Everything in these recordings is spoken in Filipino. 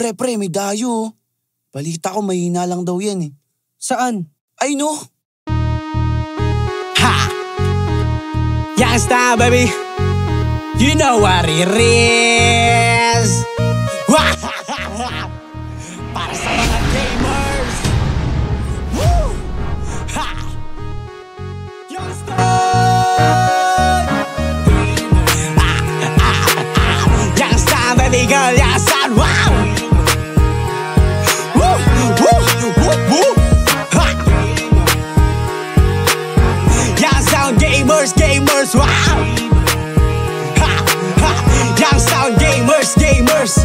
Pre, may dayo. Balita ko mahina lang daw yan eh. Saan? Ay no! Ha! Youngsta baby, you know what it is. Para sa mga gamers. Woo! Ha! Youngsta! Youngsta baby girl, yes and wow! Woo! Woo! Woo! Woo! Ha! Youngsta gamers, wow! Young sound gamers.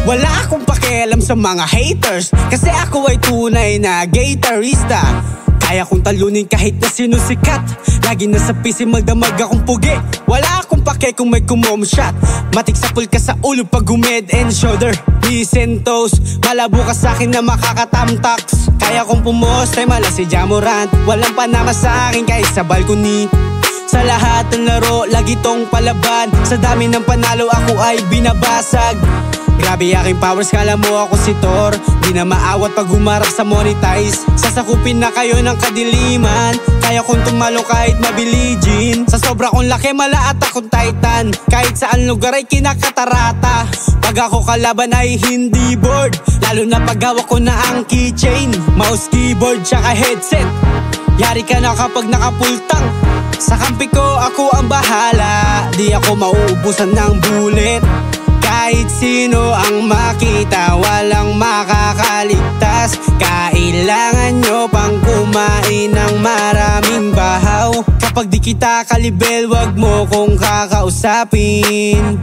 Wala akong pakialam sa mga haters, kasi ako ay tunay na gatorista. Kaya kong talunin kahit na sinusikat. Lagi na sa PC magdamag akong pugi. Wala akong pake kung may kumomshot. Matik sa pulka sa ulo pag head and shoulder. Listen toes, malabo ka sa'kin na makakatamtaks. Kaya kong pumost ay mala si Jamorant. Walang panama sa'kin kahit sa balcony. Sa lahat ng laro, lagi tong palaban. Sa dami ng panalo, ako ay binabasag. Grabe aking powers, kala mo ako si Thor. Di na maawat pag humarap sa monetize. Sasakupin na kayo ng kadiliman. Kaya kong tumalo kahit mabiligin. Sa sobra kong laki, malaat akong titan. Kahit saan lugar ay kinakatarata. Pag ako kalaban ay hindi bored. Lalo na pag hawak ko na ang keychain, mouse, keyboard, tsaka headset. Yari ka na kapag nakapultang. Sa kampi ko, ako ang bahala. Di ako mauubusan ng bullet. Kahit sino ang makita, walang makakaligtas. Kailangan nyo pang kumain ng maraming bahaw. Kapag di kita kalibel, wag mo kong kakausapin.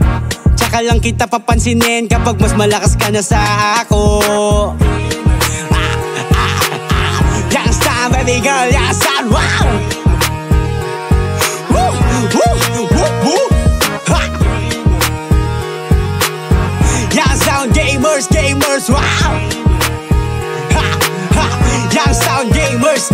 Tsaka lang kita papansinin kapag mas malakas ka na sa ako. Youngsta baby girl, yes and wow! Young sound gamers, wow! Young sound gamers.